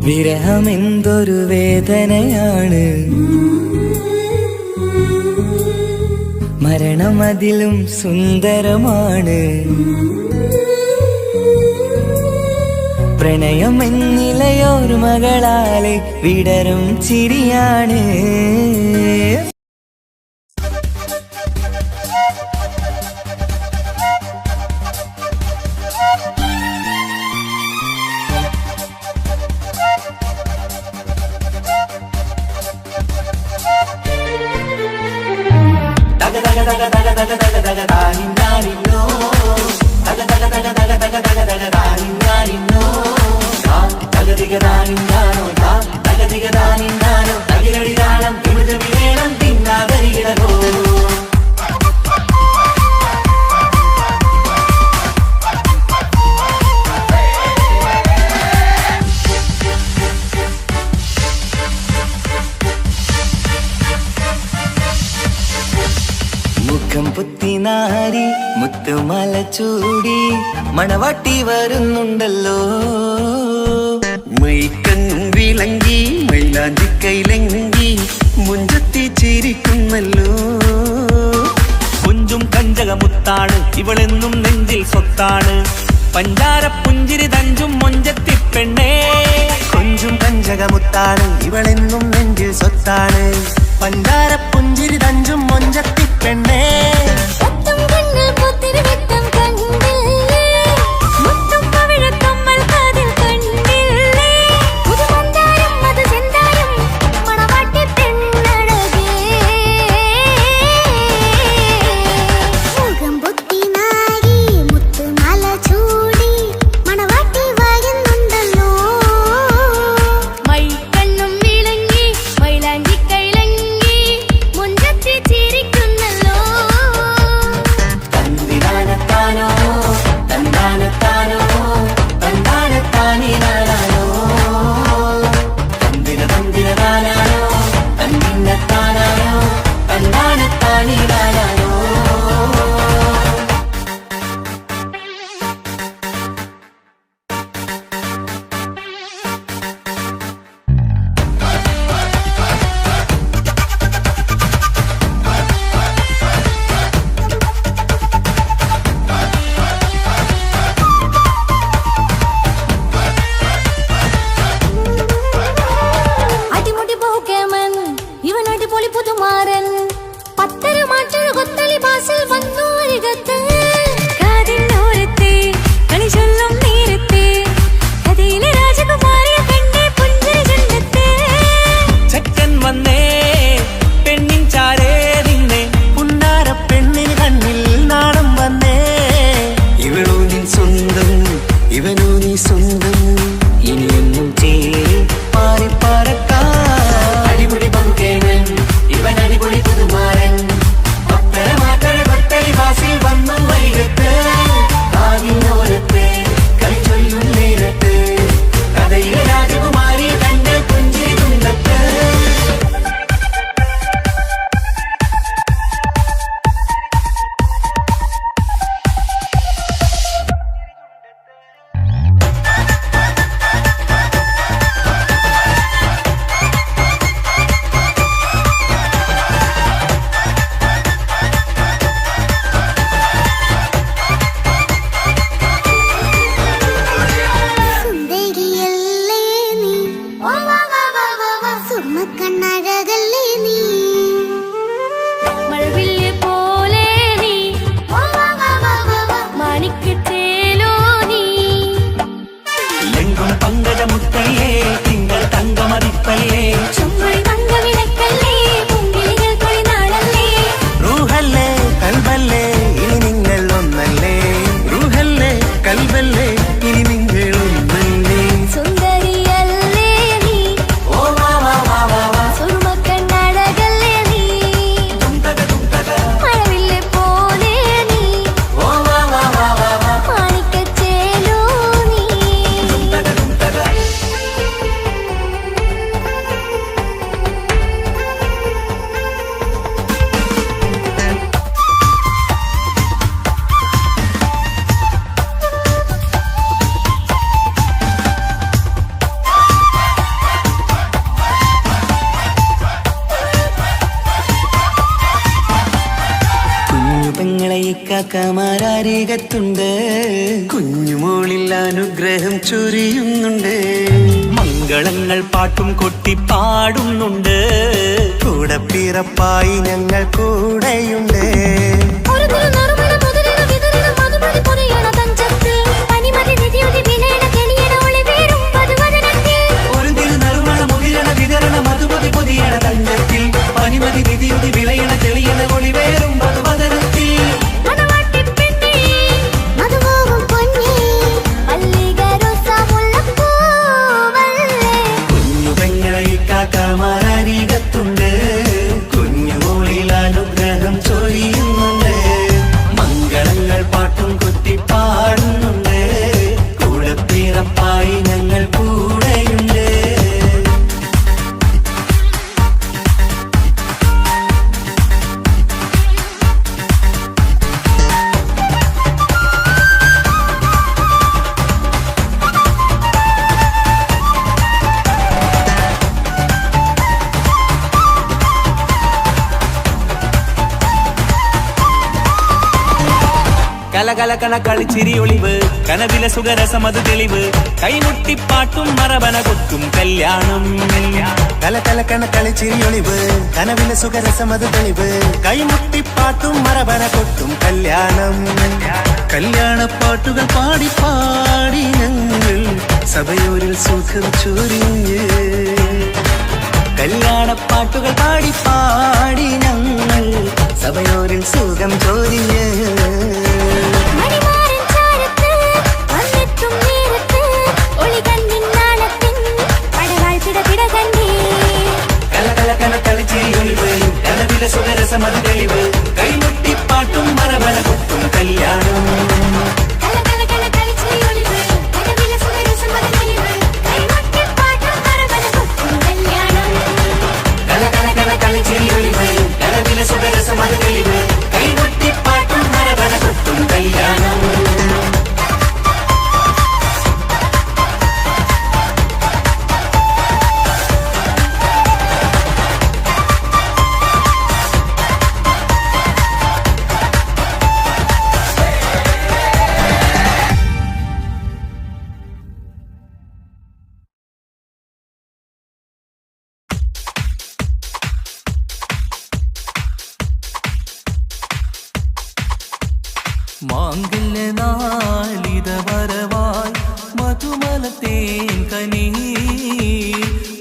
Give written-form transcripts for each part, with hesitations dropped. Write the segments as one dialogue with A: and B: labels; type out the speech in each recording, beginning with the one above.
A: വിരഹമെന്തൊരു വേദനയാണ്, മരണം അതിലും സുന്ദരമാണ്. പ്രണയം എന്നിലയോർമകളാലെ വിടരും ചിരിയാണ്. മുഖം പുത്തിനാരി മുത്തുമല ചൂടി മണവാട്ടി വരുന്നുണ്ടല്ലോ.
B: മൈക്കണ്ണും വിളങ്ങി മൈലാഞ്ചി കൈലങ്ങി മുഞ്ചത്തി ചിരിക്കുന്നല്ലോ.
C: കുഞ്ചും കഞ്ചകമുത്താണ് ഇവളെന്നും നെഞ്ചിൽ സ്വത്താണ്. പഞ്ചാര പുഞ്ചിരി തഞ്ചും മൊഞ്ചത്തി പെണ്ണേ.
B: കൊഞ്ചും കഞ്ചകമുത്താണ് ഇവളെന്നും നെഞ്ചിൽ സ്വത്താണ്. പഞ്ചാര പുഞ്ചിരി തഞ്ചും മൊഞ്ചത്തി പെണ്ണേ.
A: അരികത്തുണ്ട്.
B: കുഞ്ഞുമോളിൽ അനുഗ്രഹം ചൊരിയുന്നുണ്ട്.
C: മംഗളങ്ങൾ പാട്ടും കൊട്ടി പാടുന്നുണ്ട്.
B: കൂടപ്പിറപ്പായി ഞങ്ങൾ കൂടെയുണ്ട്.
C: പനിമതി നിധിയുതി വിളയണ തെളിയണ ഒളിവേറും മധുവദനത്തിൽ.
B: കുഞ്ഞുപെങ്ങളെ കാക്കാമാരരികത്തുണ്ട്. കുഞ്ഞുമോളിൽ അനുഗ്രഹം ചൊരിയുന്നുണ്ട്. മംഗളങ്ങൾ പാട്ടും കുത്തി പാടുന്നുണ്ട്. കൂടപ്പിറപ്പായി ഞങ്ങൾ കൂടെയുണ്ട്.
C: കലകലകണ കളിച്ചിരി ഒളിവ് കനവിലെ സുഖരസമത് തെളിവ് കൈമുട്ടിപ്പാട്ടും മറവന കൊത്തും കല്യാണം.
B: കലകലകണ കളിച്ചിരിയൊളിവ് കനവിലെ സുഖരസമത് തെളിവ് കൈമുട്ടിപ്പാട്ടും മറവന കൊട്ടും കല്യാണം. കല്യാണപ്പാട്ടുകൾ പാടി പാടി ഞങ്ങൾ സഭയോരിൽ സുഖം ചൊരിഞ്ഞ്.
A: കല്യാണപ്പാട്ടുകൾ പാടി പാടി ഞങ്ങൾ സഭയോരിൽ സുഖം ചൊരിഞ്ഞ്.
C: സുഖരസമത് തെളിവ് കൈമുട്ടിപ്പാട്ടും മറവന കൊട്ടും കല്യാണം. കലകലകണ കളിച്ചിരി ഒളിവ് കനവിലെ സുഖരസമത് തെളിവ് കൈമുട്ടിപ്പാട്ടും മറവന കൊട്ടും കല്യാണം.
A: മാംഗല്യനാളിത വരവായി മധുമലത്തേൻ കനി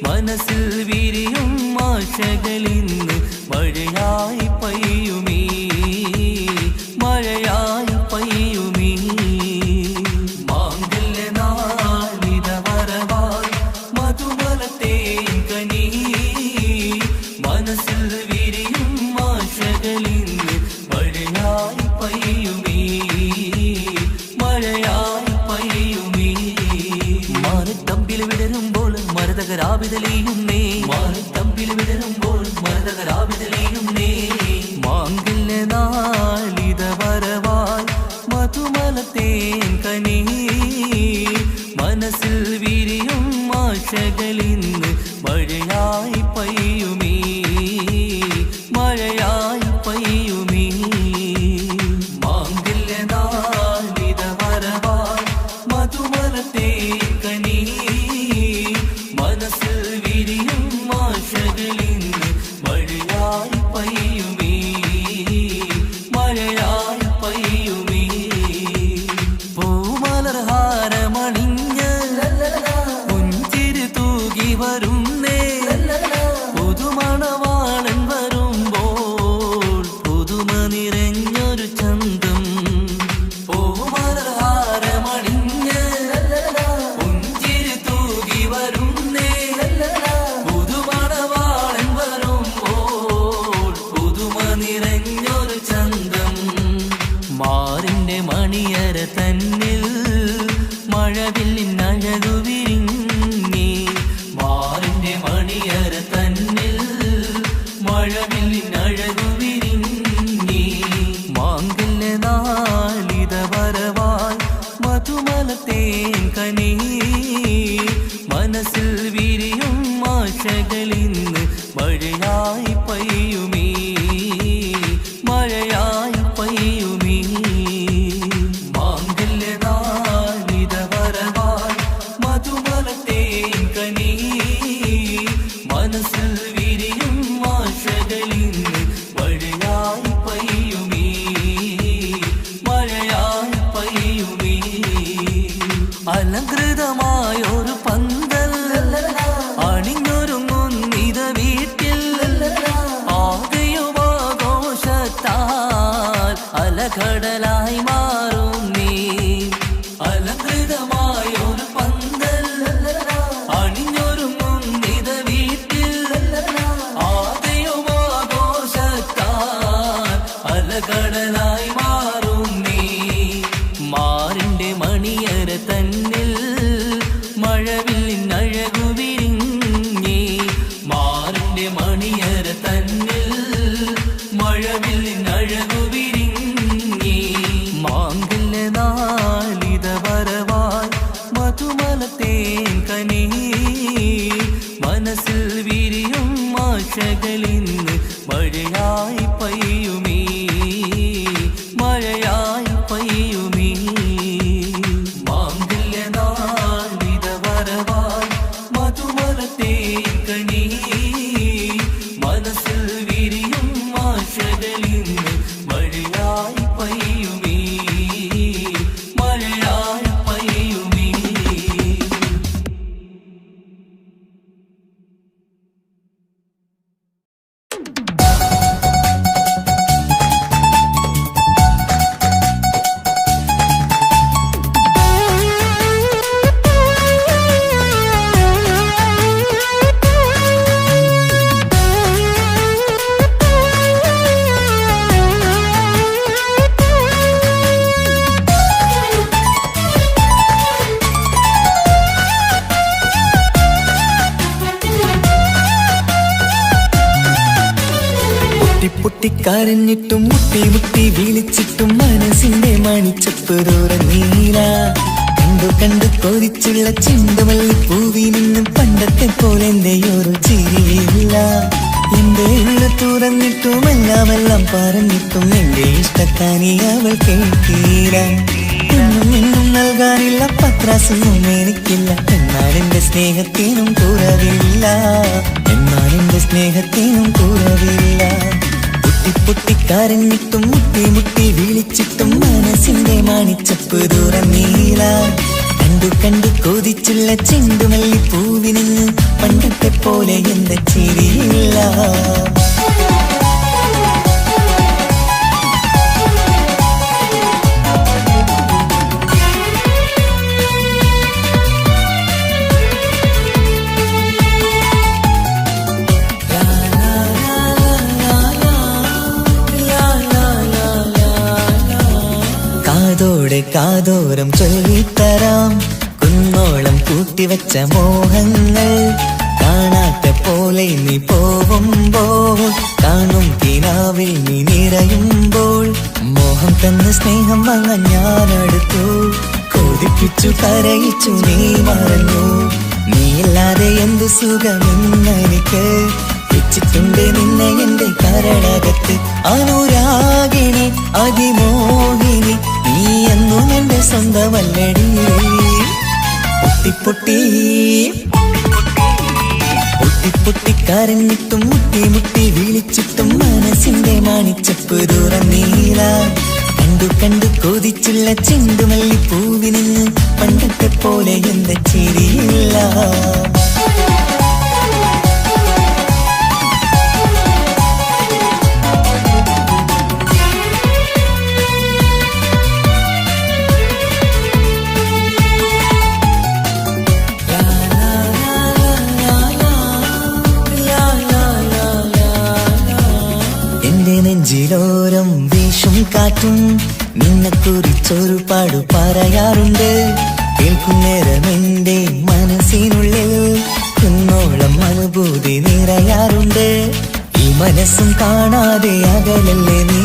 A: മനസ്സിൽ വിരിയും ആശകളിന്ന് മഴയായി പെയ്യുമീ മഴയായി പെയ്യുമീ. മാംഗല്യനാളിത വരവായി മധുമലത്തേൻ കനി മനസ്സിൽ വിരിയും ആശകളിന്ന് മഴയായി പെയ്യുമീ മഴയായി പെയ്യുമീ. മാനത്തമ്പിൽ വിടരുമ്പോൾ മരതകരാവിതലിയുന്നേ മാനത്തമ്പിൽ വിടരുമ്പോൾ മരതകരാവിതലിയുന്നേ. മാംഗല്യനാളിത വരവായി മധുമലത്തേൻ കനി മനസ്സിൽ വിരിയും ആശകളിന്ന് മഴയായി പെയ്യുമീ മഴയായി പെയ്യുമീ. മാംഗല്യനാളിത വരവായി മധുമലത്തേൻ കനി മനസ്സിൽ വിരിയും ആശകളിന്ന് മഴയായി പെയ്യുമീ മഴയായി പെയ്യുമീ. പൂമലർഹാരമണിഞ്ഞ് പുഞ്ചിരി തൂകി വരുന്നേ പുതുമണവാളൻ വരുമ്പോൾ പുതുമ നിറഞ്ഞൊരു ചന്തം. പൂമലർഹാരമണിഞ്ഞ് പുഞ്ചിരി തൂകി വരുന്നേ പുതുമണവാളൻ വരുമ്പോൾ പുതുമ നിറഞ്ഞൊരു ചന്തം. മാറിന്റെ മണിയര തന്നിൽ മഴവില്ലിനഴകു വിരിഞ്ഞി മാറിന്റെ മണിയര തന്നിൽ മഴവില്ലിനഴകു വിരിഞ്ഞി. മാംഗല്യനാളിത വരവായി മധുമലത്തേൻ കനി മനസ്സിൽ വിരിയും ആശകളിന്ന് മഴയായി പെയ്യുമീ മഴയായി പെയ്യുമീ. അലങ്കൃതമായൊരു പന്തൽ അണിഞ്ഞൊരുങ്ങുന്നിത വീട്ടിൽ ആകെയുമാഘോഷത്താൽ അലകടലായി മാറും നീ. അലങ്കൃതമായൊരു പന്തൽ അണിഞ്ഞൊരുങ്ങുന്നിത വീട്ടിൽ ആകെയുമാഘോഷത്താൽ അലകടലായി മാറും നീ. മാറിന്റെ മണിയര തന്നിൽ മഴവില്ലഴകു വിരിഞ്ഞേ. മാറിന്റെ മണിയര തന്നിൽ മഴവില്ലഴകു വിരിഞ്ഞേ. മാങ്കല്യ നാളിത വരവായി മധുമലത്തേൻ കനേ. മനസ്സിൽ വിരിയും ആശകളിന്ന് മഴയായി പെയ്യുമേ, മഴയായി പെയ്യുമേ. മാങ്കല്യ നാളിത വരവായി മധുമലത്തേൻ കനേ. മനസ്സിൽ വിരിയും ആശകളിന്ന് മഴയായി പെയ്യുമേ, മഴയായി പെയ്യുമേ.
D: പൊട്ടിക്കരഞ്ഞിട്ടും മുട്ടി മുട്ടി വിളിച്ചിട്ടും മനസ്സിന്റെ മണിച്ചപ്പ് തുറന്നീല. കണ്ടു കണ്ടു കൊതിച്ചുള്ള ചെണ്ടുമല്ലി പൂവിൽ നിന്നും പണ്ടത്തെ പോലെ എന്റെ ഒരു ചിരിയില്ല. എന്റെ ഉള്ളു തുറന്നിട്ടും എല്ലാം പറഞ്ഞിട്ടും എന്റെ ഇഷ്ടക്കാരി അവൾ കേൾക്കീല. ഒന്നും നൽകാനില്ല, പത്രാസൊന്നും എനിക്കില്ല. എന്നാൽ എന്റെ സ്നേഹത്തിനും കുറവില്ല, എന്നാൽ എന്റെ സ്നേഹത്തിനും കുറവില്ല. പൊട്ടിക്കരഞ്ഞിട്ടും മുട്ടി മുട്ടി വിളിച്ചിട്ടും മനസ്സിന്റെ മാണിച്ചപ്പ് തുറന്നീല. കണ്ടു കണ്ടു കൊതിച്ചുള്ള ചെണ്ടുമല്ലി പൂവിൽ നിന്ന് പണ്ടത്തെ പോലെ എന്റെ ചിരിയില്ല. കാതോടെ കാതോരം ചൊല്ലിത്തരാം കുന്നോളം കൂട്ടിവെച്ച മോഹങ്ങൾ. കാണാത്ത പോലെ നീ പോവുമ്പോൾ, കാണും കിനാവിൽ നീ നിറയുമ്പോൾ, മോഹം തന്ന സ്നേഹം വാങ്ങാൻ ഞാനടുത്തു. കൊതിപ്പിച്ചു കരയിച്ചു നീ മറന്നു. നീയില്ലാതെ എന്തു സുഖമെന്നെനിക്ക്. വെച്ചിട്ടുണ്ട് നിന്നെ എന്റെ കരടകത്ത്. അനുരാഗിണി അതിമോഹിനി നീ എന്നും എന്റെ സ്വന്തമല്ലടി. പൊട്ടി പൊട്ടിക്കരഞ്ഞിട്ടും മുട്ടി മുട്ടി വിളിച്ചിട്ടും മനസ്സിന്റെ മാണിച്ചപ്പ് തുറന്നീല. കണ്ടു കണ്ടു കൊതിച്ചുള്ള ചെണ്ടുമല്ലി പൂവിൽ നിന്ന് പണ്ടത്തെ പോലെ എന്റെ ചിരിയില്ല. നെഞ്ചിലോരം വീശും കാറ്റും നിന്നെക്കുറിച്ചൊരു പാടു പറയാറുണ്ട്. കേൾക്കുന്നേരം എന്റെ മനസ്സിനുള്ളിൽ കുന്നോളം അനുഭൂതി നിറയാറുണ്ട്. ഈ മനസ്സും കാണാതെ അകലല്ലേ നീ,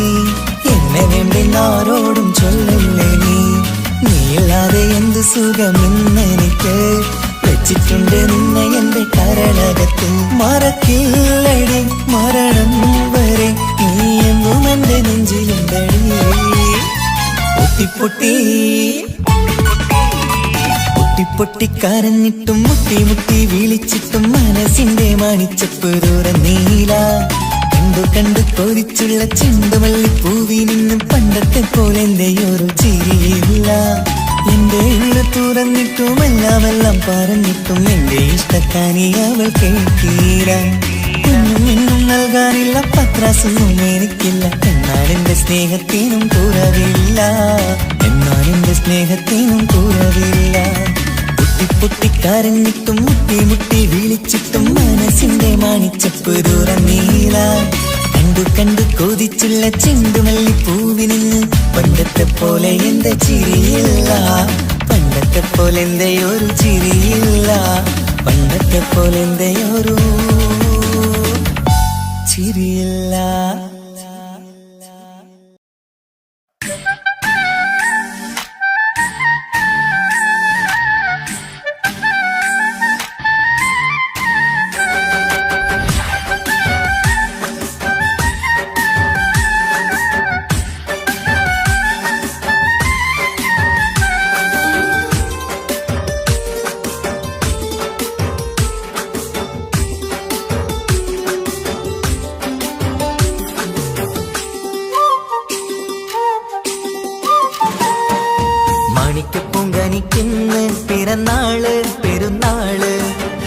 D: എന്നെ വേണ്ടെന്നാരോടും ചൊല്ലല്ലേ നീ. നീയില്ലാതെ എന്ത് സുഖമെന്നെനിക്ക്. വെച്ചിട്ടുണ്ട് നിന്നെ എന്റെ കരളകത്ത്. മറക്കില്ലടി മരണം വരെ നീ എന്നും എന്റെ നെഞ്ചിലുണ്ടടി. പൊട്ടിക്കരഞ്ഞിട്ടും മുട്ടി മുട്ടി വിളിച്ചിട്ടും മനസ്സിന്റെ മാണിച്ചപ്പ് തുറന്നീല. കണ്ടു കണ്ടു കൊതിച്ചുള്ള ചെണ്ടുമല്ലി പൂവിൽ നിന്നും പണ്ടത്തെ പോലെ എന്റെ ഒരു ചിരിയില്ല. എന്റെ ഉള്ളു തുറന്നിട്ടും എല്ലാം പറഞ്ഞിട്ടും എന്റെ ഇഷ്ടക്കാരി അവൾ കേൾക്കീര. കുഞ്ഞും ഇന്നും നൽകാനില്ല, പത്രാസൊന്നും എനിക്കില്ല. എന്നാൽ എന്റെ സ്നേഹത്തിനും കുറവില്ല, എന്നാൽ എന്റെ സ്നേഹത്തിനും കുറവില്ല. പൊട്ടിക്കരഞ്ഞിട്ടും മുട്ടി മുട്ടി വിളിച്ചിട്ടും മനസ്സിന്റെ മാണിച്ചപ്പ് തുറന്നീല. കണ്ടു കൊതിച്ചുള്ള ചെണ്ടുമല്ലി പൂവിനിന്ന് പണ്ടത്തെ പോലെ എന്റെ ചിരിയില്ല, പണ്ടത്തെ പോലെ എന്റെ ഒരു ചിരിയില്ല, പണ്ടത്തെ പോലെ എന്റെ ഒരു ചിരിയില്ല. മാണിക്കപ്പൂങ്കനിക്കിന്ന് പിറന്നാള് പെരുന്നാള്,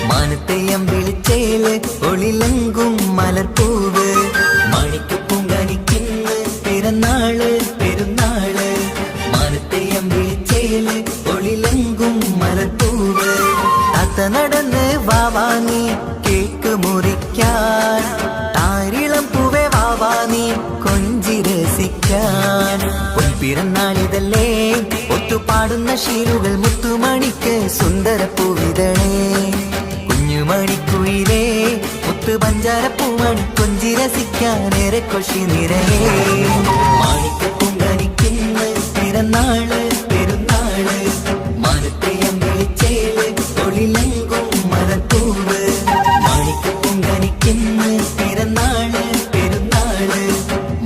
D: മാനത്തെയം വിളിച്ചേല് ഒളിലങ്കും മലർപ്പൂവ്. മാണിക്കപ്പൂങ്കനിക്കിന്ന് പിറന്നാള് പെരുന്നാള്, മാനത്തെയം വിളിച്ചേല് ഒളിലങ്കും മലർപ്പൂവ്. താത്ത നടന്ന് വാവാങ്ങി കേക്ക് മുറിക്കാൻ, താരിളം പൂവേ വാവാങ്ങി കൊഞ്ചി രസിക്കാൻ. പൊൻപിറന്നാളിതല്ലേ ഒത്തുപാടുന്ന ശീലുകൾ മുത്തുമണിക്ക് സുന്ദരപ്പൂവിതളേ. കുഞ്ഞുമണിക്കുയിലേ മുത്തു പഞ്ചാരപ്പൂമണി കൊഞ്ചി രസിക്കാനേറെ കൊഷി നിറയേ. മാണിക്കപ്പൂങ്കനിക്കിന്ന് പിറന്നാള് പെരുന്നാള്, മാനത്തെയം വിളിച്ചേല് ഒളിലങ്കും മലർപ്പൂവ്. മാണിക്കപ്പൂങ്കനിക്കിന്ന് പിറന്നാള് പെരുന്നാള്,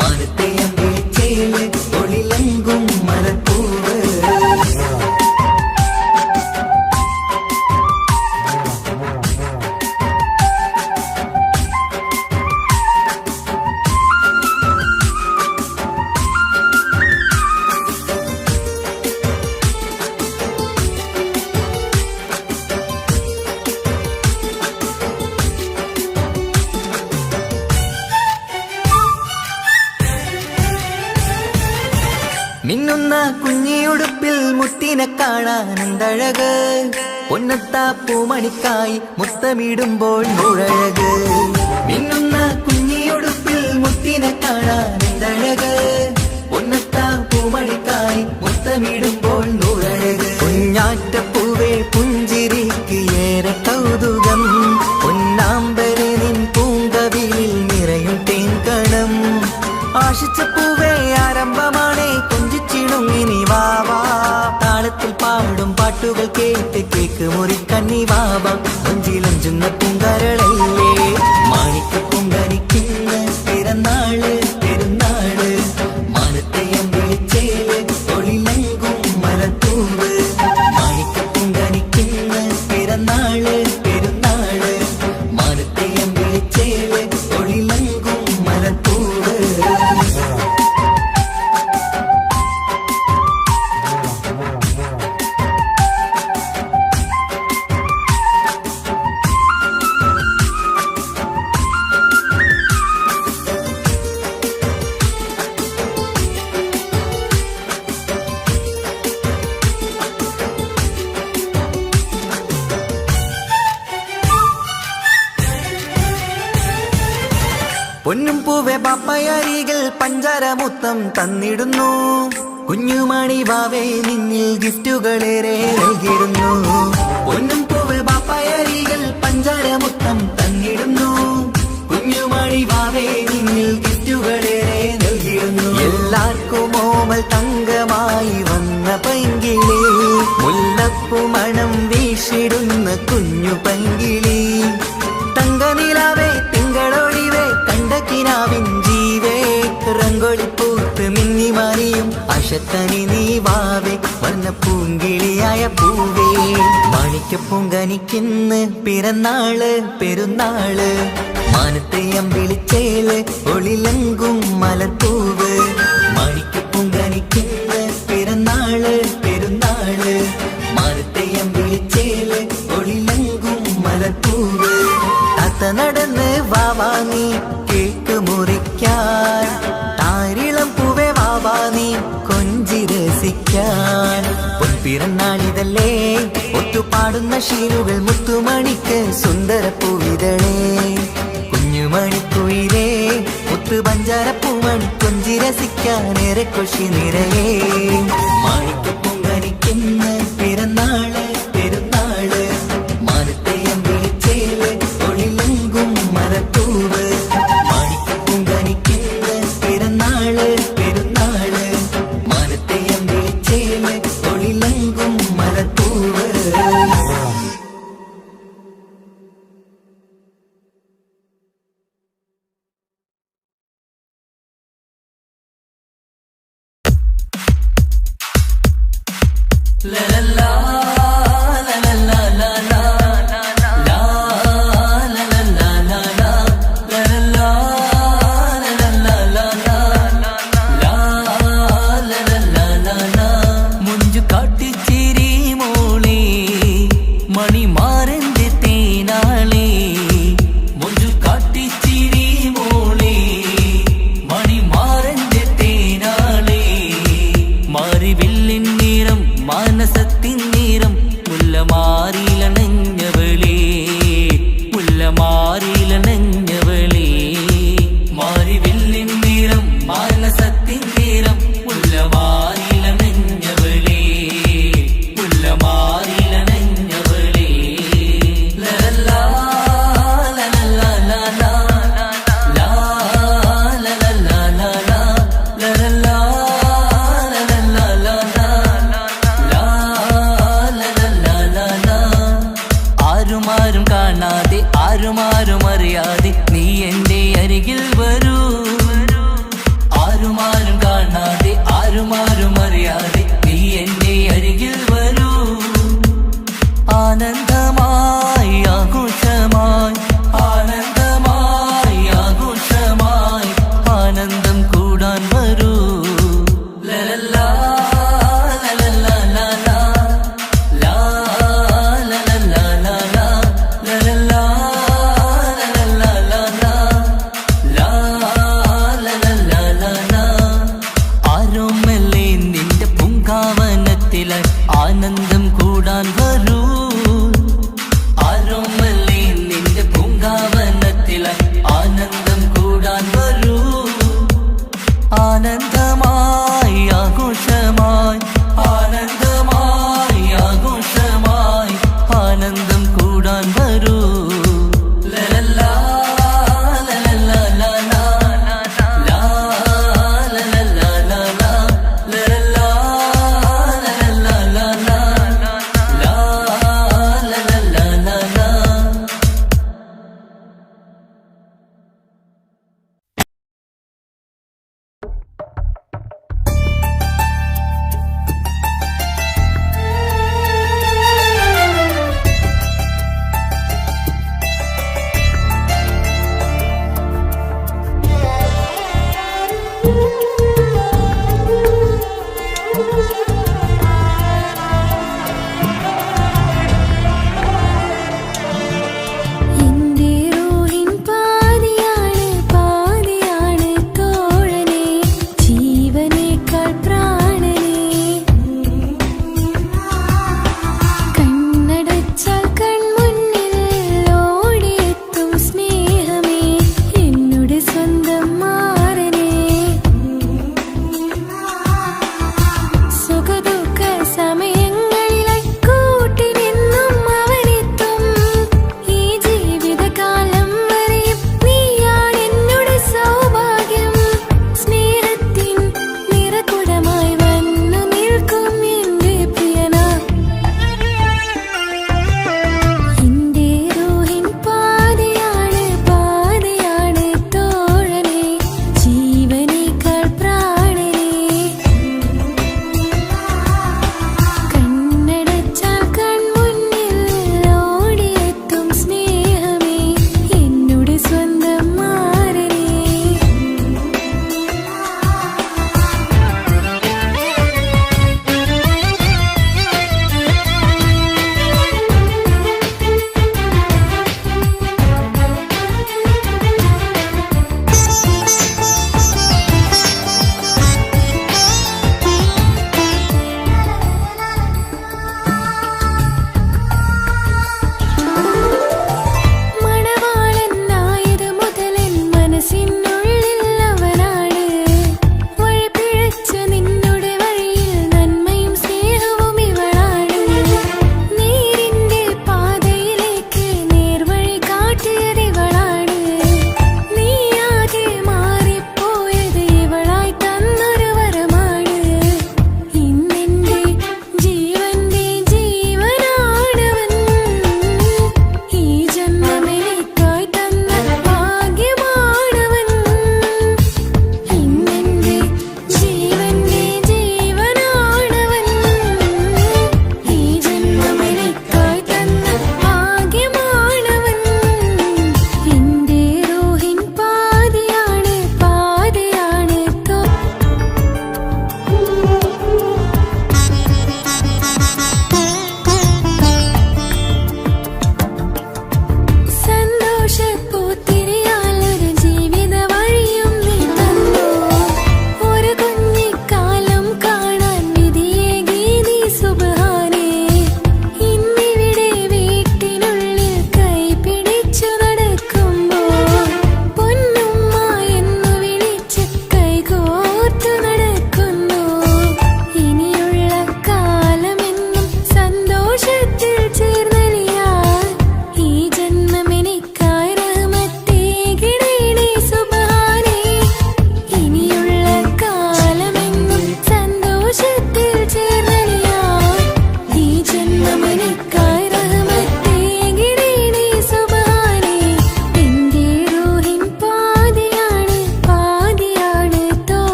D: മാനത്തെയം വിളിച്ചേല് ഒളിലങ്കും മലർപ്പൂവ്. മിന്നുന്ന കുഞ്ഞിയുടുപ്പിൽ മുത്തിനെ കാണാൻ എന്തഴക്, പൊന്നത്താ പൂമണിക്കായി മുത്തമിടുമ്പോൾ മുഴഴക്. മിന്നുന്ന കുഞ്ഞിയുടുപ്പിൽ മുത്തിനെ കാണാൻ എന്തഴക്, പൊന്നത്താ പൂമണിക്കായി മുത്തമിടുമ്പോൾ മുഴഴക്. കുഞ്ഞാറ്റപ്പൂവേ പുഞ്ചിരിക്ക് ഏറെ കൗതുകം, പൊന്നാമ്പരെ നിൻ പൂങ്കവിളിൽ നിറയും തേൻകണം. ആശിച്ച പൂവേ ആരംഭമാണേ കൊഞ്ചിച്ചിടുങ്ങിനി വാവാ, താളത്തിൽ പാടും പാട്ടുകൾ കേട്ട് കേക്ക് മുറിക്കന്നി വാവാ. കൊഞ്ചിലഞ്ചുന്ന പൂങ്കരളല്ലേ മാണിക്കപ്പൂങ്കനിക്കിന്ന് പിറന്നാള് പെരുന്നാള്, മാനത്തെയം വിളിച്ചേല് ഒളിലങ്കും മലർപ്പൂവ്. മാണിക്കപ്പൂങ്കനിക്കിന്ന് പിറന്നാള് പെരുന്നാള്, മാനത്തെയം വിളിച്ചേല് ഒളിലങ്കും മലർപ്പൂവ്. പൊന്നും പൂവെ പാപ്പയരികൾ പഞ്ചാരമുത്തം തന്നിടുന്നു, കുഞ്ഞുമണി വാവേ നിന്നിൽ ഗിഫ്റ്റുകളേറെ നൽകിടുന്നു. പൊന്നും പൂവെ പാപ്പയരികൾ പഞ്ചാരമുത്തം തന്നിടുന്നു, കുഞ്ഞുമണി വാവേ നിന്നിൽ ഗിഫ്റ്റുകളേറെ നൽകിടുന്നു. എല്ലാവർക്കും ഓമൽ തങ്കമായി വന്ന പൈങ്കിളി, മുല്ലപ്പൂ മണം വീശിടുന്ന കുഞ്ഞു പൈങ്കിളി. തങ്കനിലാവേ തിങ്കളൊളിവേ കണ്ടക്കിനാവിൻ ജീവേ, റംഗോളിപ്പൂത്ത് മിന്നി മാറിയും അശത്തനി നീ വാവേ, വർണ്ണ പൂങ്കിളിയായ പൂവേ. മാണിക്കപ്പൂങ്കനിക്കിന്ന് പിറന്നാള് പെരുന്നാള്, മാനത്തെയം വിളിച്ചേല് ഒളിലങ്കും മലർപ്പൂവ്. മാണിക്കപ്പൂങ്കനിക്കിന്ന് പിറന്നാള് പെരുന്നാള്, ചേല് ഒളിലങ്കും മലപ്പൂവ് താത്ത നടന്ന് വാവാ നീ കേക്ക് മുറിക്കാൻ താരിളം പൂവേ വാവാ നീ കൊഞ്ചി രസിക്കാൻ പൊൻപിറന്നാളിതല്ലേ ഒത്തുപാടുന്ന ഷീലുകൾ മുത്തുമണിക്ക് സുന്ദര പൂവിതളേ കുഞ്ഞുമണിക്കുയിലേ മുത്തു പഞ്ചാരപ്പൂമണി കൊഞ്ചി രസിക്കാനേറെ കൊഷി നിറയേ മാണിക്ക് പൊങ്കനിക്കുന്ന പിറന്നാള് പെരുന്നാള് മാനത്തെയം വിളിച്ചേല് ഒളിലങ്കും മലപ്പൂവ് മാണിക്ക് പൊങ്കനിക്കുന്ന പിറന്നാള് പെരുന്നാള് മാനത്തെയം വിളിച്ചേല് ഒളിലങ്കും മലപ്പൂവ്
A: La la la la la la la la la la la la la la la la മുഞ്ചു കാട്ടിച്ചിരി മോളെ മണിമാരന്റെ തേനാളെ മുഞ്ചു കാട്ടിച്ചിരി മോളെ മണിമാരന്റെ തേനാളെ മാറിവില്ലിൻ നിറം മാനസത്തിൻ നിറം മുല്ലമാറിലണഞ്ഞവളേ മുല്ലമാറിലണഞ്ഞവളേ മാറിവില്ലിൻ നിറം മാനസത്തിൻ നിറം മുല്ലമാറിലണഞ്ഞവളേ മുല്ലമാറിലണഞ്ഞവളേ ലലല്ലാ ലലല്ലാ ലലാ ലാ ലലല്ലാ ലലാ ലലല്ലാ ആരുമാരും കാണാതെ ആരുമാരും അറിയാതെ നീ എന്റെ അരികിൽ വരൂ ആരുമാരും കാണാതെ ആരുമാരും അറിയാതെ നീ എന്റെ അരികിൽ വരൂ ആനന്ദമായി ആഘോഷമായി ആനന്ദമായി ആഘോഷമായി ആനന്ദം കൂടാൻ വരൂ ലലല്ലാ ലലല്ലാ ലലാ ലാ ലലല്ലാ ലലാ ലലല്ലാ ലലല്ലാ ലലാ ലാ ലലല്ലാ ലലാ ആരോമല്ലേ നിന്റെ പൂങ്കാവനത്തിലായി ആനന്ദം കൂടാൻ വരൂ ആരോമല്ലേ നിന്റെ പൂങ്കാവനത്തിലായി ആനന്ദം കൂടാൻ വരൂ ആനന്ദമായി ആഘോഷമായി ആനന്ദമായി ആഘോഷമായി ആനന്ദം കൂടാൻ വരൂ ലലല്ലാ ലലല്ലാ ലലാ ലാ ലലല്ലാ ലലാ ലലല്ലാ ലലല്ലാ ലലാ ലാ ലലല്ലാ ലലാ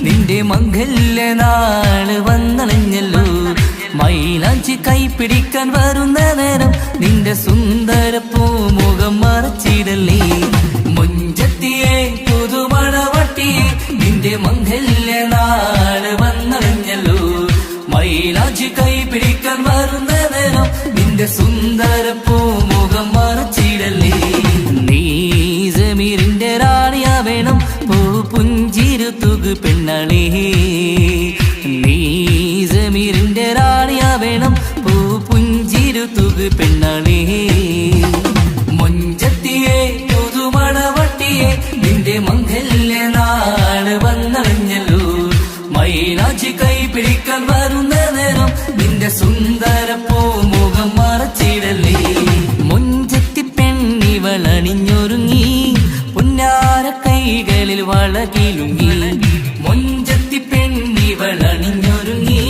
A: നിന്റെ മംഗല്യ നാള് വന്നണഞ്ഞല്ലോ മൈലാഞ്ചി കൈ പിടിക്കാൻ വരുന്ന നേരം നിന്റെ സുന്ദര പൂമുഖം മറച്ചിടല്ലേ മുഞ്ചത്തിയെ പുതുമണവട്ടിയെ നിന്റെ മംഗല്യ നാള് വന്നണഞ്ഞല്ലോ മൈലാഞ്ചി കൈ പിടിക്കാൻ വരുന്ന നേരം നിന്റെ സുന്ദര പൂമുഖം മറച്ചിടല്ലേ നീ സമീറിന്റെ റാണിയാ വേണം പൂ പുഞ്ചിരു തുകു പെണ്ണളേ നീ സമീറിന്റെ റാണിയാ വേണം പൂ പുഞ്ചിരു തുകു പെണ്ണളേ മുഞ്ചത്തിയെ പുതുമണവട്ടിയെ നിന്റെ മംഗല്യ നാള് വന്നണഞ്ഞല്ലോ മൈലാഞ്ചി കൈ പിടിക്കാൻ വരുന്ന നേരം നിന്റെ സുന്ദര പൂമുഖം മറച്ചിടല്ലേ മുഞ്ചത്തി പെണ്ണിവളണിഞ്ഞൊരുങ്ങി പുന്നാര കൈകളിൽ വളകിലുങ്ങി മുഞ്ചത്തി പെണ്ണിവളണിഞ്ഞൊരുങ്ങി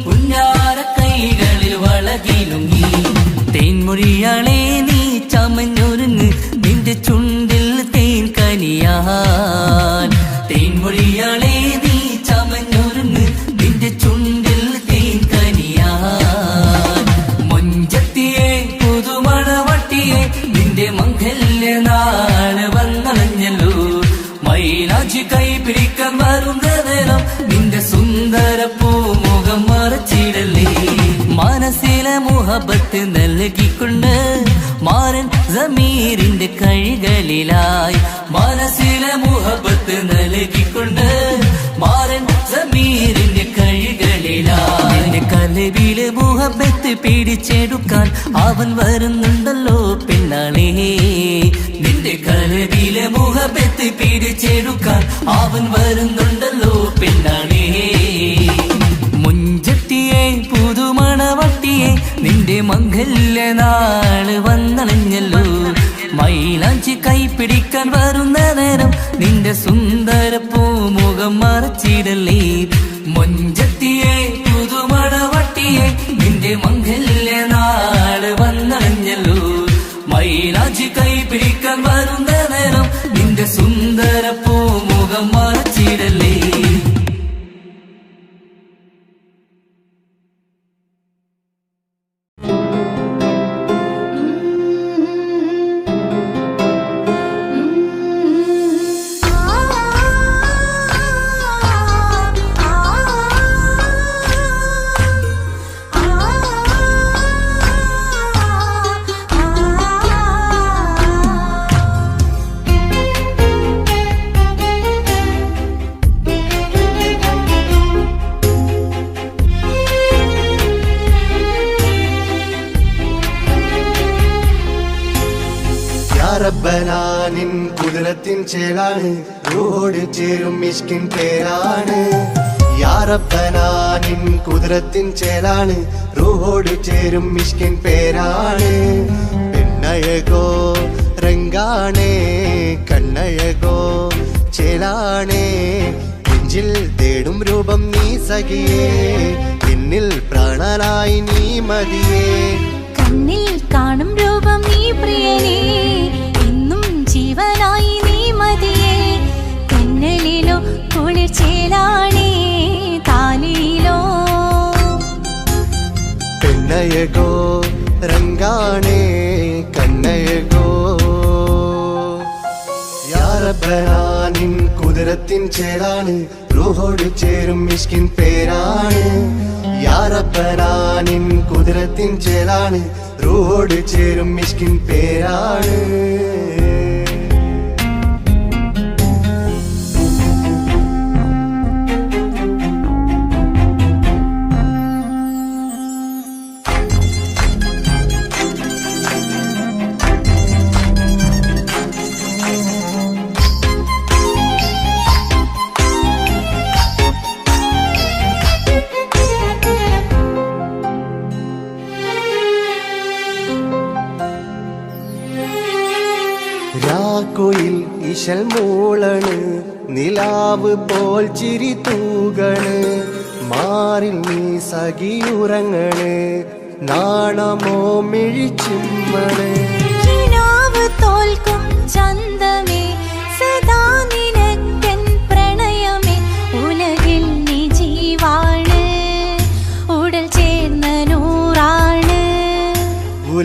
A: പുന്നാര കൈകളിൽ വളകിലുങ്ങി തേൻമൊഴിയാളെ നീ ചമഞ്ഞൊരുങ്ങ് നിന്റെ ചുണ്ടിൽ തേൻ കനിയാൻ തേൻമൊഴിയാളെ നീ ചമഞ്ഞൊരുങ്ങ് നിന്റെ ചുണ്ടിൽ തേൻ കനിയാൻ മുഞ്ചത്തിയെ പുതുമണവട്ടിയെ നിന്റെ മംഗല്യ നാള് വന്നണഞ്ഞല്ലോ മൈലാഞ്ചി കൈ പിടിക്കാൻ വരുന്ന നേരം നിന്റെ സുന്ദര പൂമുഖം മറച്ചിടല്ലേ മനസ്സിലെ മുഹബത്ത് നൽകിക്കൊണ്ട് മാരൻ സമീറിന്റെ കൈകളിലായി മനസ്സിലെ മുഹബത്ത് നൽകിക്കൊണ്ട് മാരൻ സമീറിന്റെ കൈകളിലായി നിന്റെ കലവിലെ മുഹബത്ത് പിടിച്ചെടുക്കാൻ അവൻ വരുന്നുണ്ടല്ലോ പെണ്ണാളേ നിന്റെ കലവിലെ മുഹബത്ത് പിടിച്ചെടുക്കാൻ അവൻ വരുന്നുണ്ടല്ലോ പെണ്ണാളേ മുഞ്ചത്തിയെ പുതുമണവട്ടിയെ നിന്റെ മംഗല്യ നാള് വന്നണഞ്ഞല്ലോ മൈലാഞ്ചി കൈ പിടിക്കാൻ വരുന്ന നേരം നിന്റെ സുന്ദര പൂമുഖം മറച്ചിടല്ലേ മുഞ്ചത്തിയെ പുതുമണവട്ടിയെ നിന്റെ മംഗല്യ നാള് വന്നണഞ്ഞല്ലോ മൈലാഞ്ചി കൈ പിടിക്കാൻ വരുന്ന നേരം നിന്റെ സുന്ദര പൂമുഖം മറച്ചിടല്ലേ
B: റബ്ബനാനിൻ കുതിരത്തിൻ ചേലാണ് റൂഹോട് ചേരും മിഷ്കിൻ പേരാണ് യാ റബ്ബനാനിൻ കുതിരത്തിൻ ചേലാണ് റൂഹോട് ചേരും മിഷ്കിൻ പേരാണ് പെണ്ണഴകോ രംഗാണേ കണ്ണഴകോ ചേലാണേ നെഞ്ചിൽ തേടും രൂപം നീ സഖിയേ എന്നിൽ പ്രാണനായി നീ മതിയേ
E: കണ്ണിൽ കാണും രൂപം നീ പ്രിയനേ എന്നും ജീവനായി നീ മതിയേ കണ്ണലിലോ കുളിർച്ചേലാണേ താലിയിലോ
B: പെണ്ണഴകോ രംഗാണേ കണ്ണഴകോ യാ റബ്ബനാനിൻ കുതിരത്തിൻ ചേലാണ് റൂഹോട് ചേരും മിഷ്കിൻ പേരാണ് യാ റബ്ബനാനിൻ കുതിരത്തിൻ ചേലാണ് റൂഹോട് ചേരും മിഷ്കിൻ പേരാണ് രാക്കുയിൽ ഇശൽ മൂളണ് നിലാവ് പോൽ ചിരി തൂകണ് മാറിൽ നീ സഖിയുറങ്ങണ് നാണമോ മിഴിച്ചുമ്മണ്
E: കിനാവ് തോൽക്കും ചന്തമേ സദാ നിനക്കൻ പ്രണയമേ ഉലകിൽ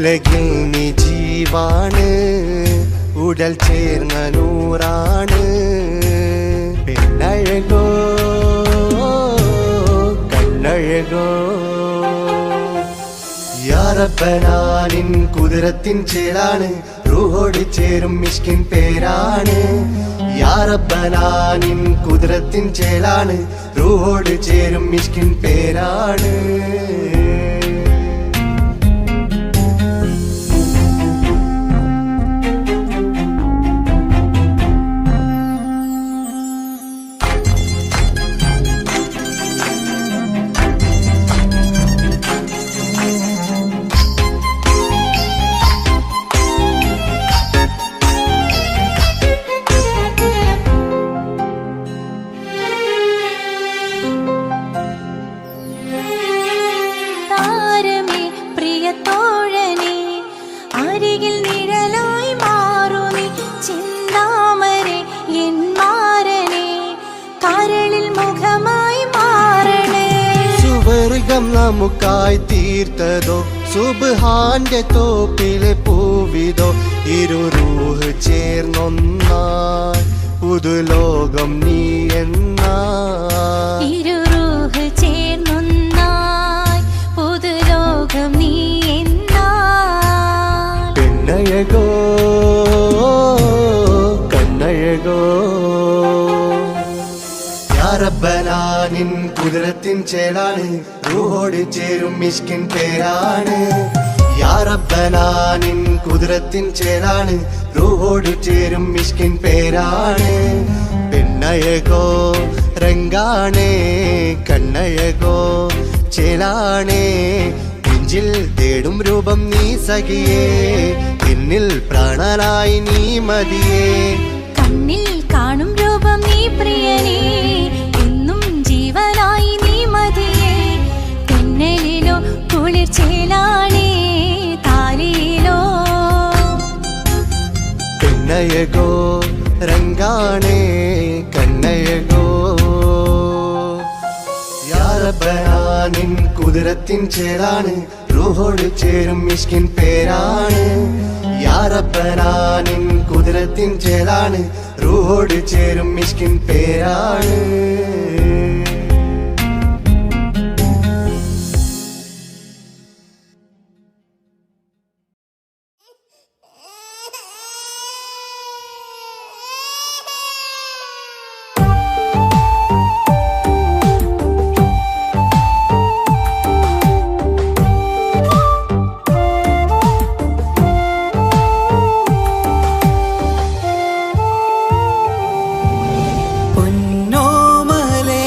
B: ഉലകിൽ നീ ജീവാണ് ഉടൽ ചേർന്ന നൂറാണ് പെണ്ണഴകോ കണ്ണഴകോ യാ റബ്ബനാ നിൻ കുതിരത്തിൻ ചേലാണ് റൂഹോട് ചേരും മിഷ്കിൻ പേരാണ് യാ റബ്ബനാ നിൻ കുതിരത്തിൻ ചേലാണ് റൂഹോട് ചേരും മിഷ്കിൻ പേരാണ്
E: താരമേ പ്രിയത്തോഴനേ അരികിൽ നിഴലായി മാറൂ നീ ചിന്താമരേ എൻ മാരനേ കരളിൽ മുഖമായി മാറണേ
B: സുവർഗം നമുക്കായി തീർത്തതോ സുബ്ഹാന്റെ തോപ്പിലെ പൂവിതോ ഇരു റൂഹ് ചേർന്നൊന്നായി പുതുലോകം നീ എന്നായി
E: ഇരു റൂഹ് ചേർന്നൊന്നായി പുതുലോകം നീ എന്നായി
B: പെണ്ണഴകോ കണ്ണഴകോ യാ റബ്ബനാ നിൻ കുതിരത്തിൻ ചേലാണ് റൂഹോട് ചേരും മിഷ്കിൻ പേരാണ് യാ റബ്ബനാ നിൻ കുതിരത്തിൻ ചേലാണ് റൂഹോട് ചേരും മിഷ്കിൻ പേരാണ് പെണ്ണഴകോ രംഗാണേ കണ്ണഴകോ ചേലാണേ നെഞ്ചിൽ തേടും രൂപം നീ സഖിയേ എന്നിൽ പ്രാണനായി നീ മതിയേ
E: കണ്ണിൽ കാണും രൂപം നീ പ്രിയനേ എന്നും ജീവനായി നീ മതിയേ തെന്നലിലോ കുളിർ ചേലാണേ താലിയിലോ
B: പെണ്ണഴകോ രംഗാണേ കണ്ണഴകോ യാ റബ്ബനാ നിൻ കുതിരത്തിൻ ചേലാണ് റൂഹോട് ചേരും മിഷ്കിൻ പേരാണ് യാ റബ്ബനാ നിൻ കുതിരത്തിൻ ചേലാണ് റൂഹോട് ചേരും മിഷ്കിൻ പേരാണ്
D: പൊന്നോമലേ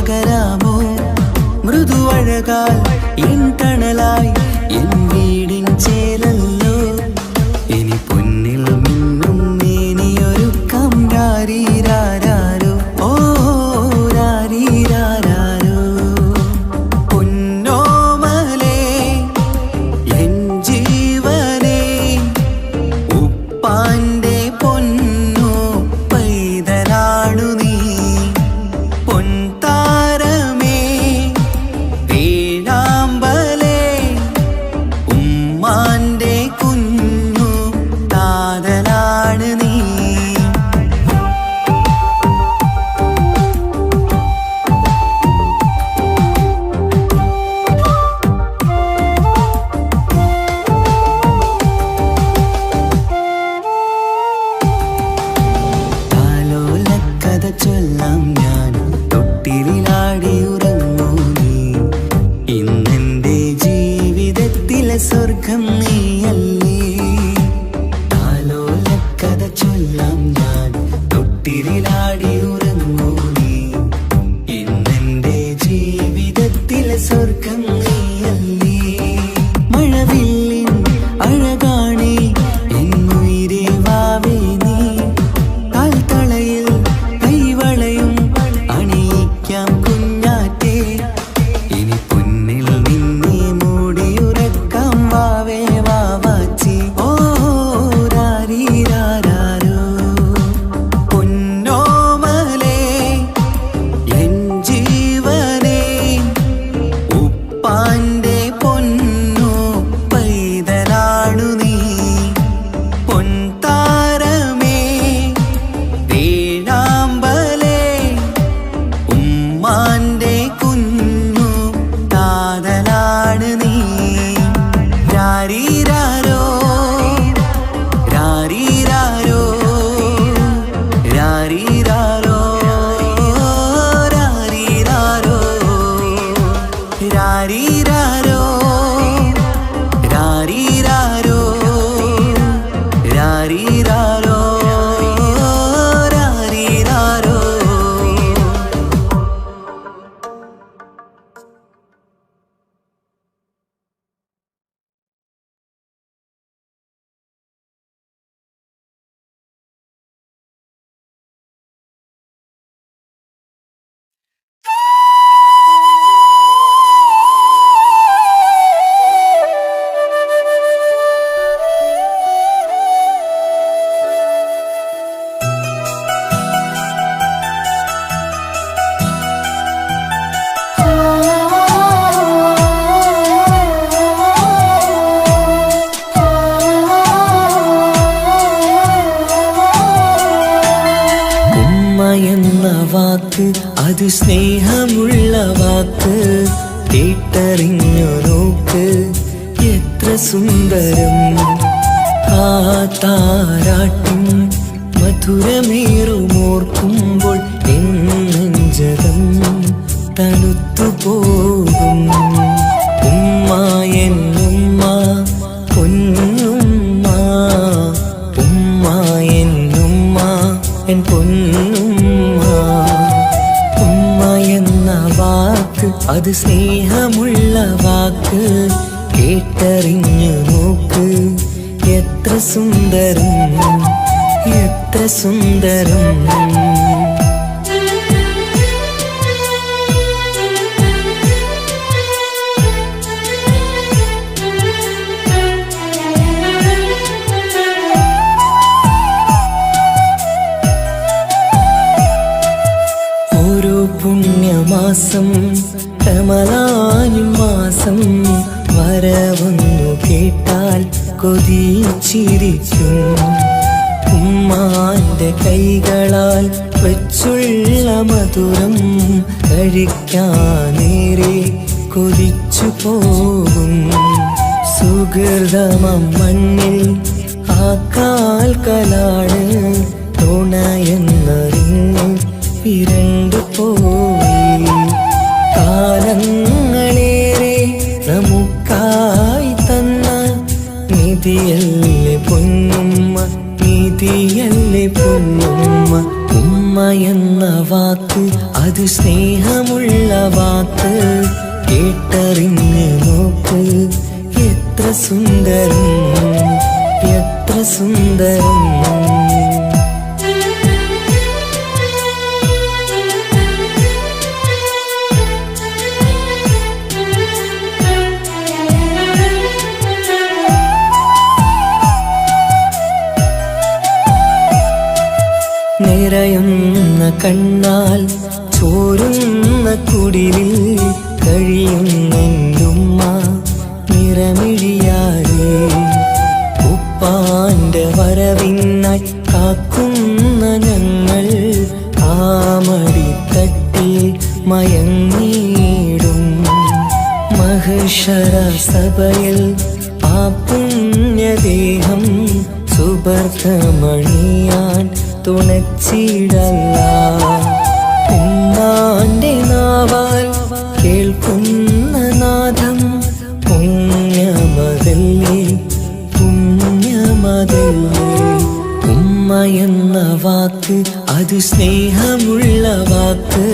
D: പകരാമോ മൃദുവഴകാൽ എൻ തണലായി എൻ വീടിൻ ചേലല്ലോ ഇനി പൊന്നിൽ മിന്നും നീനിയൊരുക്കം രാരീരാരോ ഓ രാരീരാരോ പൊന്നോമലേ എൻ ജീവനേ ഉപ്പാന്റെ പൊന്നോ പൈതലാണു നീ പൊൻതാരമേ വേഴാമ്പലേ ഉമ്മാന്റെ കുഞ്ഞു താതലാണ് നീ താലോലക്കഥ ചൊല്ലാം ഞാൻ തൊട്ടിലാടി ഉറങ്ങൂ നീ ഇന്നെന്റെ ജീവിതത്തിലെ സ്വർഗം നീയല്ലേ താലോലക്കഥ ചൊല്ലാം ഞാൻ തൊട്ടിലാടി ഉറങ്ങൂ നീ ഇന്നെന്റെ ജീവിതത്തിലെ സ്വർഗം നീയല്ലേ മഴവില്ലിൻ അഴകാണേ എന്നുയിരേ വാവേ നീ കാൽത്തളയിൽ കൈവളയും അണിയിക്കാം കുഞ്ഞാറ്റേ ഇനി പൊന്നിൽ നിന്നെ മൂടിയുറക്കാം വാവേ വാവാച്ചി ഓ രാരീരാരോ പൊന്നോമലേ എൻ ജീവനേ ഉപ്പാന്റെ പൊന്നോ പൈതലാണു നീ പൊൻതാരമേ വേഴാമ്പലേ ഉമ്മാന്റെ കുഞ്ഞു താതലാണ് നീ രാരീരാരോ രാരീരാരോ രാരീരാരോ രാരീരാരോ രാരീരാരോ രാരീരാരോ രാരീരാരോ രാരീരാരോ ഉമ്മ എന്ന വാക്ക് അത് സ്നേഹമുള്ള വാക്ക് കേട്ടറിഞ്ഞു നോക്ക് എത്ര സുന്ദരം ആ താരാട്ടിൻ മധുരമേറുമോർക്കുമ്പോൾ എൻ നെഞ്ചകം തണുത്തു പോകും ഉമ്മ എന്നുമ്മ പൊന്നുമ്മ ഉമ്മ എന്നുമ്മ എൻ പൊന്നുമ്മ ഉമ്മ എന്ന വാക്ക് അത് സ്നേഹമുള്ള വാക്ക് കേട്ടറിഞ്ഞു നോക്ക് എത്ര സുന്ദരം എത്ര സുന്ദരം ഓരോ പുണ്യമാസം റമളാനിൻ മാസം വരവൊന്നു കേട്ടാൽ കൊതിച്ചിരിക്കും ഉമ്മാന്റെ കൈകളാൽ വെച്ചുള്ള മധുരം കഴിക്കാനേറെ കൊതിച്ചു പോകും സുഹൃതമം മണ്ണിൽ ആ കാൽക്കലാണ് തുണയെന്നറിഞ്ഞ് പിരണ്ടു പോയി കാലങ്ങളേറെ നമുക്കായി തന്ന നിധിയല്ലേ പൊന്നുമ്മ നിധിയല്ലേ പൊന്നുമ്മ ഉമ്മ എന്ന വാക്ക് അത് അത് സ്നേഹമുള്ള വാക്ക് കേട്ടറിഞ്ഞ് നോക്ക് എത്ര സുന്ദരം എത്ര സുന്ദരം നിറയുന്ന കണ്ണാൽ ചോരുന്ന കുടിലിൽ കഴിയുന്നുമ്മ നിറമിഴിയാതെ ഉപ്പാന്റെ വരവിനായി കാക്കുന്ന ഞങ്ങൾ ആമടിത്തട്ടിൽ മയങ്ങിയിടും മഹശര സഭയിൽ ആ പുണ്യദേഹം സുബർദ്ധമണിയാൻ തുണച്ചിടല്ല ഉമ്മാന്റെ നാവാൽ കേൾക്കുന്ന നാദം പുണ്യമതല്ലേ പുണ്യമതല്ലേ ഉമ്മ എന്ന വാക്ക് അത് സ്നേഹമുള്ള വാക്ക്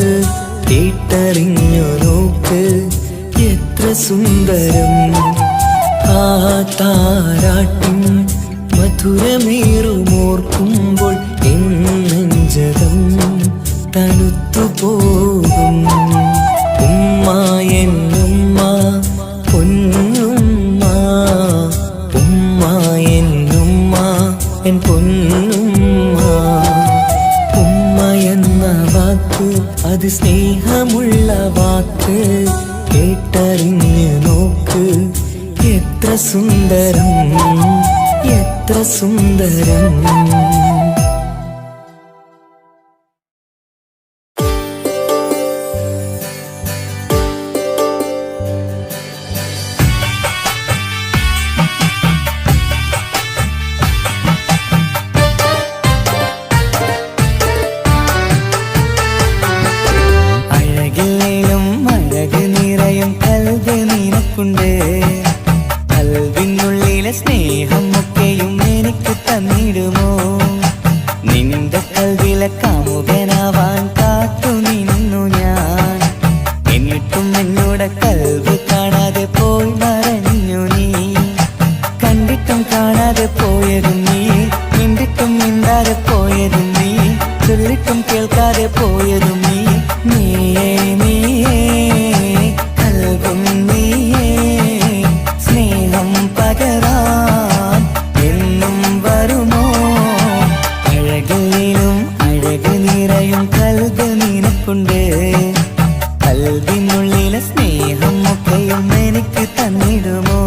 D: കേട്ടറിഞ്ഞു നോക്ക് എത്ര സുന്ദരം ആ താരാട്ടിൻ മധുരമേറുമോർക്കുമ്പോൾ നെഞ്ചകം തണുത്തുപോകും ഉമ്മ എന്നുമ്മ പൊന്നുമ്മ ഉമ്മ എന്നുമ്മ എൻ പൊന്നുമ്മ ഉമ്മ എന്ന വാക്ക് അത് സ്നേഹമുള്ള വാക്ക് കേട്ടറിഞ്ഞ് നോക്ക് എത്ര സുന്ദരം എത്ര സുന്ദരം അഴകില്ലേലും അഴക് നിറയും കൽവ് നിനക്കുണ്ട് കൽവിനുള്ളിലെ സ്നേഹം ഒക്കെയും എനിക്ക് തന്നിടുമോ നിന്റെ കൽവിലെ കാമുകനാവാൻ കാത്തു നിന്നു ഞാൻ എന്നിട്ടും എന്നോട് കൽവ് കാണാതെ പോയി മറഞ്ഞു നീ കണ്ടിട്ടും കാണാതെ പോയതും നീ മിണ്ടിട്ടും മിണ്ടാതെ പോയതും നീ ചൊല്ലിട്ടും കേൾക്കാതെ പോയതും നീ നീയേ നീയേ കൽവും നീയേ സ്നേഹം പകരാൻ എന്നും വരുമോ അഴകിലും അഴക് നിറയും കൽവ് നിനക്കുണ്ട് കൽവിനുള്ളിലെ സ്നേഹം ഒക്കെയും എനിക്ക് തന്നിടുമോ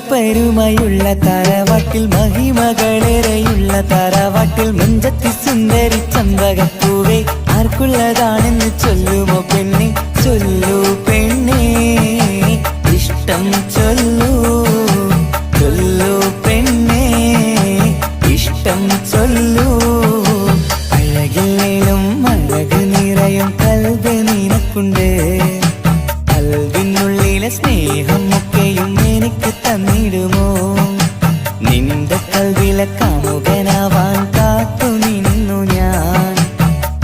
D: പെരുമയുള്ള തറവാട്ടിൽ മഹിമകളേറെയുള്ള തറവാട്ടിൽ മുഞ്ചത്തി സുന്ദരി ചന്തകപ്പൂവേ ആർക്കുള്ളതാണെന്ന് ചൊല്ലുമോ പെണ്ണെ ചൊല്ലു പെണ്ണേ ഇഷ്ടം ചൊല്ലു ചൊല്ലു പെണ്ണേ ഇഷ്ടം ചൊല്ലു അഴകില്ലേലും അഴക് നിറയും കൽവ് നിനക്കുണ്ട് കൽവിനുള്ളിലെ സ്നേഹം ഒക്കെയും എനിക്ക് തന്നിടുമോ നിന്റെ കൽവിലെ കാമുകനാവാൻ കാത്തു നിന്നു ഞാൻ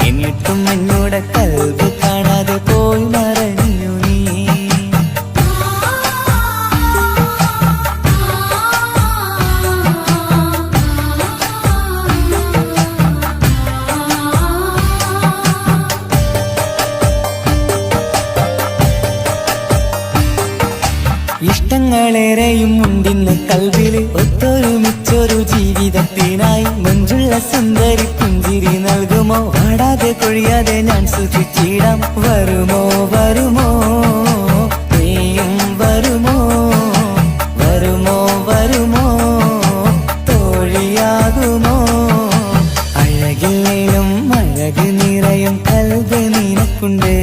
D: എന്നിട്ടും എന്നോട് കൽവ് കാണാതെ പോയി മറഞ്ഞു നീ ഇഷ്ടങ്ങളേറെയും ഉണ്ടിന്ന് കൽവില് ഒത്തൊരുമിച്ചൊരു ജീവിതത്തിനായി മഞ്ചുള്ള സുന്ദരി പുഞ്ചിരി നൽകുമോ വാടാതെ കൊഴിയാതെ ഞാൻ സൂക്ഷിച്ചിടാം വരുമോ വരുമോ നീയും വരുമോ വരുമോ വരുമോ തോഴിയാകുമോ അഴകില്ലേലും അഴക് നിറയും കൽവ് നിനക്കുണ്ട്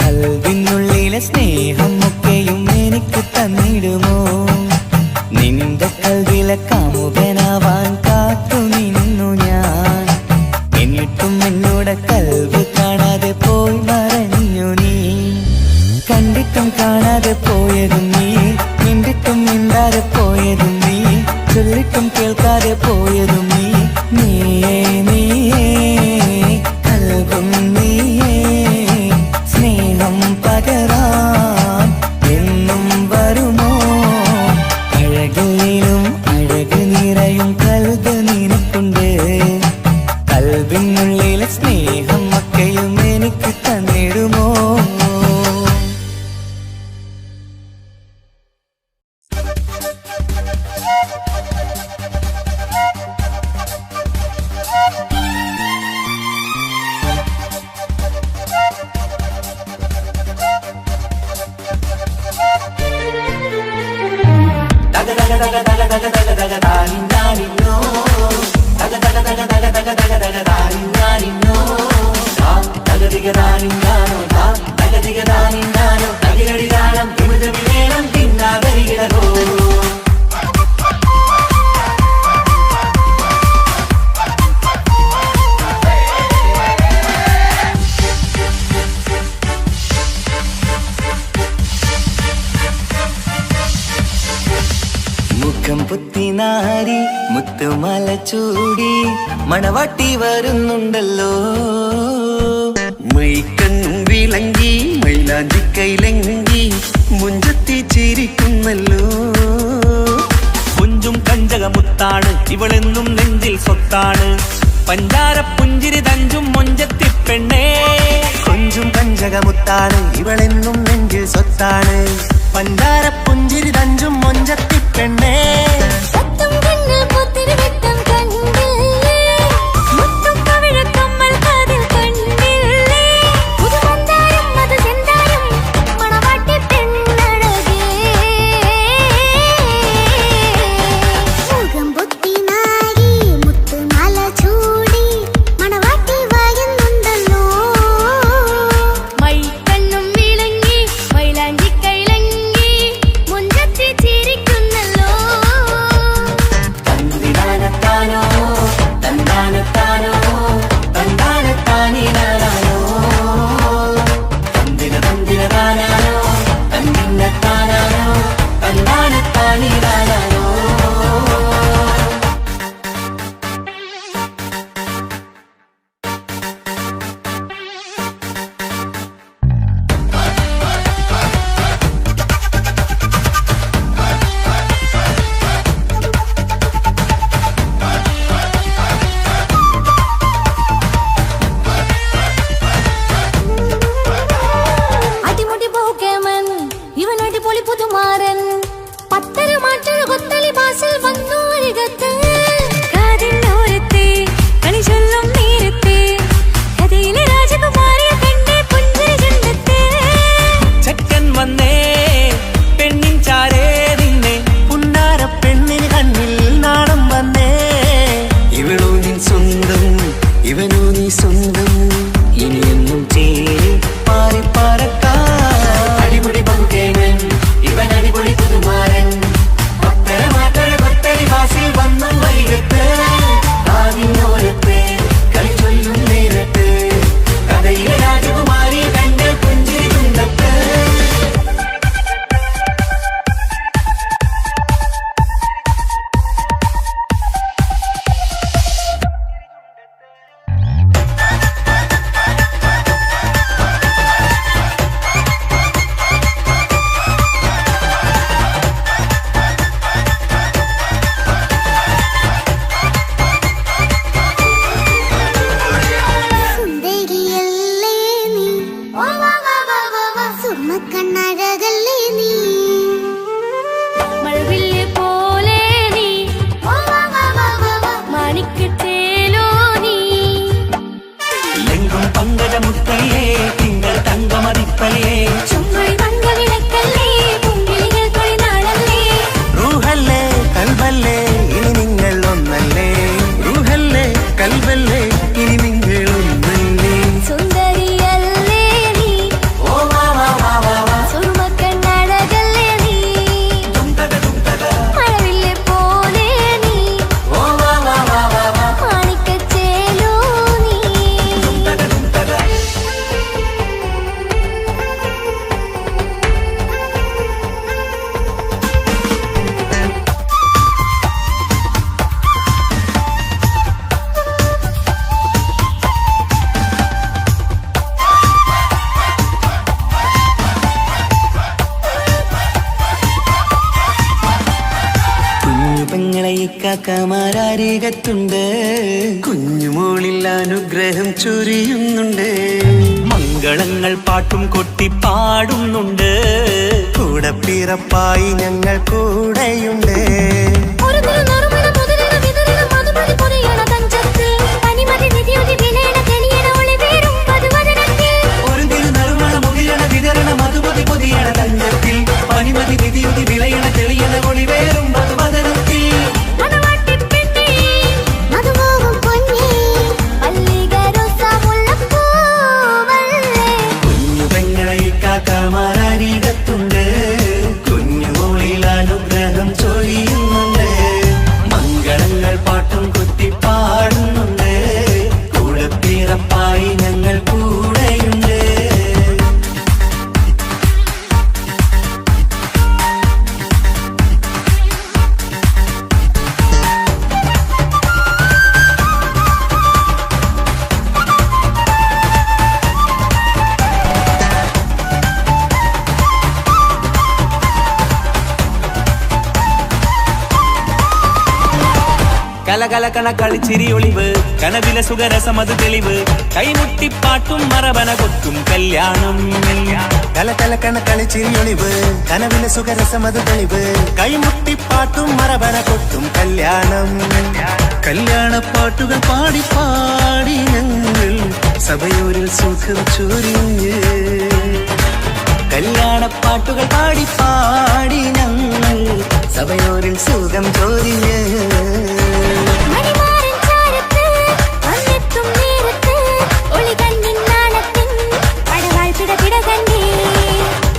D: കൽവിനുള്ളിലെ സ്നേഹം ഒക്കെയും എനിക്ക് തന്നിടുമോ നിന്റെ കൽവിലെ കാമുകനാവാൻ കാത്തു നിന്നു ഞാൻ എന്നിട്ടും കണ്ണിലൂടെ കൽവ് കാണാതെ പോയി മറഞ്ഞു നീ കണ്ടിട്ടും കാണാതെ പോയതും നീ മിണ്ടിട്ടും മിണ്ടാതെ പോയതും നീ ചൊല്ലിട്ടും കേൾക്കാതെ പോയതും നീ നീയേ നീയേ കൽവും നീയേ സ്നേഹം പകരാൻ എന്നും വരുമോ അഴകിലും അഴക് നിറയും കൽവ് നിനക്കുണ്ട് കൽവിനുള്ളിലെ സ്നേഹം ഒക്കെയും എനിക്ക് തന്നിടുമോ മുഖം പുത്തിനാരി മുത്തുമല ചൂടി മണവാട്ടി വരുന്നുണ്ടല്ലോ
F: മൈക്കണ്ണും വിളങ്ങി മൈലാഞ്ചി കൈലങ്ങി മുഞ്ചത്തി ചിരിക്കുന്നല്ലോ
C: കുഞ്ചും കഞ്ചകമുത്താണ് ഇവളെന്നും നെഞ്ചിൽ സ്വത്താണ് പഞ്ചാര പുഞ്ചിരി തഞ്ചും മൊഞ്ചത്തി പെണ്ണേ
B: കൊഞ്ചും കഞ്ചകമുത്താണ് ഇവളെന്നും നെഞ്ചിൽ സ്വത്താണ് പഞ്ചാര പുഞ്ചിരി തഞ്ചും മൊഞ്ചത്തി പെണ്ണേ
E: സത്തും കണ്ണിൽ പുത്തിരി വെട്ടം കണ്ടില്ലേ മുത്തും കവിഴക്കമ്മൽ കാതിൽ കണ്ടില്ലേ പുതുമന്ദാരം അത് ചെന്താരം മണവാട്ടി പെണ്ണഴകേ മുഖം പൊത്തിനാരി മുത്തുമാല ചൂടി മണവാട്ടി വരുന്നുണ്ടല്ലോ മൈക്കണ്ണും വിളങ്ങി മൈലാഞ്ചി കൈലങ്ങി മുഞ്ചത്തി ചിരിക്കുന്നല്ലോ
A: തന്തിനാനത്താനോ തന്താനത്താനോ തന്താനത്താനിനാനോ തന്തിന തന്തിനതാനാനോ തന്തിന്നത്താനാനോ തന്താനത്താനിനാനോ
E: അടിമുടി പോകേമൻ ഇവൻ അടിപൊളി പുതുമാരൻ പത്തര മാറ്റൊരു കൊത്തലി ബാസിൽ വന്നു അരികത്ത് കാതിന്നോരത്തെ കണി ചൊല്ലും നേരത്തെ കഥയിലെ രാജകുമാരിയെ കണ്ടേ പുഞ്ചിരി ചുണ്ടത്തെ
C: ചെക്കൻ വന്നേ പെണ്ണിൻ ചാരേ നിന്നെ
B: പുന്നാര പെണ്ണിന് കണ്ണിൽ നാണം വന്നേ
F: ഇവളോ നിൻ സ്വന്തം ഇവനോ നീ സ്വന്തം
D: ഇനിയെന്നും ചേരി
B: പാറി പറക്കാൻ
A: അടിപൊളി പങ്കുകേങ്ങൻ ഇവൻ അടിപൊളി പുതുമാരൻ പത്തര മാറ്റഴ കൊത്തരി വാസിൽ വന്നു വൈകത്ത് ആവിനോരത്ത് കളി ചൊല്ലും നേരത്ത് കഥയിലെ രാജകുമാരിയെ കണ്ട് പുഞ്ചിരി തുണ്ടത്ത്
E: സുന്ദരിയല്ലേ നീ സുർമ്മക്കണ്ണഴകല്ലേ നീ മഴവില്ല് പോലെ നീ മാണിക്കത്തേലോ നീ
C: എങ്കും പങ്കജമുത്തല്ലേ തിങ്കൾ തങ്കമതിപ്പല്ലേ
E: ചുമ്മായി വന്ന വിളക്കല്ലേ പൊങ്കിളികൾ തൊഴിനാളല്ലേ
B: റൂഹല്ലേ കൽബല്ലേ ഇനി നിങ്ങൾ ഒന്നല്ലേ റൂഹല്ലേ കൽബല്ലേ ഇനി നിങ്ങൾ ഒന്നല്ലേ
E: സുന്ദരിയല്ലേ നീ സുർമ്മക്കണ്ണഴകല്ലേ നീ മഴവില്ല് പോലെ നീ മാണിക്കത്തേലോ നീ
D: കാക്കമാരരികത്തുണ്ട്.
F: കുഞ്ഞുമോളിൽ അനുഗ്രഹം ചൊരിയുന്നുണ്ട്.
C: മംഗളങ്ങൾ പാട്ടും കൊട്ടി പാടുന്നുണ്ട്.
B: കൂടെ പിറപ്പായി ഞങ്ങൾ കൂടെയുണ്ട്.
E: ഒരു നറുമണ മുതലിന വിതറിന മധുമതി പൊതിയണ തഞ്ചത്തിൽ പനിമതി നിധിയുതി വിലയണ തെളിയണ ഒളിവേറും മധുവദനത്തിൽ
C: ഒരു തിരുനറുമണ മുകിലണ വിതരണ മധുമതി പൊതിയണ തഞ്ചത്തിൽ പനിമതി നിധിയുതി വിളയണ തെളിയണ ഒളിവേറും മധുവദനത്തിൽ
E: മണവാട്ടിപ്പെണ്ണേ മധുമോഹം പൊന്നേ മല്ലികരോസ മുല്ലപ്പൂവല്ലേ
B: കുഞ്ഞു പെങ്ങളെ കാക്കമാരരികത്തുണ്ട്. കുഞ്ഞുമോളിൽ അനുഗ്രഹം ചൊരിയുന്നുണ്ട്. മംഗളങ്ങൾ പാട്ടും കുത്തി പാടുന്നുണ്ട്. കൂടെ പിറപ്പായി ഞങ്ങൾ കൂടെയുണ്ട്.
C: കലകലകണ കളിച്ചിരി ഒളിവ് കനവില സുഖരസമത് തെളിവ് കൈമുട്ടിപ്പാട്ടും മറവന കൊട്ടും കല്യാണം.
B: കലകലക്കണ കളിച്ചിരിയൊളിവ് കനവിലെ സുഖരസമത് തെളിവ് കൈമുട്ടിപ്പാട്ടും മറവന കൊട്ടും കല്യാണം.
F: കല്യാണപ്പാട്ടുകൾ പാടി പാടി ഞങ്ങൾ സഭയോരിൽ സുഖം ചൊരിഞ്ഞ്.
D: കല്യാണപ്പാട്ടുകൾ പാടി പാടി ഞങ്ങൾ സഭയോരിൽ സുഖം ചോദിഞ്ഞ്.
E: മണിമാരൻ ചാരത്ത് വന്നെത്തും നേരത്ത് ഒളികണ്ണിൻ നാളത്തിൻ പടവാൾ പിടപിട കണ്ടേ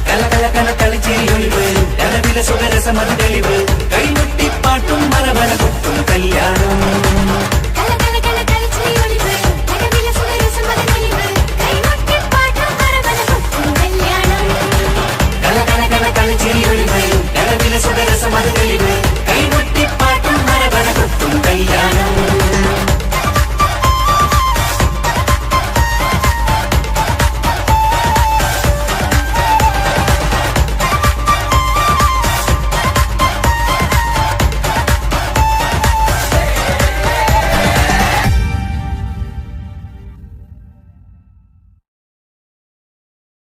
C: കലകലകണ കളിച്ചിരി ഒളിവ് കനവില സുഖരസമത് തെളിവ് കൈമുട്ടിപ്പാട്ടും മറവന കൊട്ടും കല്യാണം.
E: കലകലകല കളിച്ചിരി ഒളിവ് കനവില സുഖരസമത തെളിവ് കൈമുട്ടിപ്പാട്ടും മറവന കൊട്ടും കല്യാണം
C: കലകലകണ കളിച്ചിരി ഒളിവ് കനവില സുഖരസമത് തെളിവ്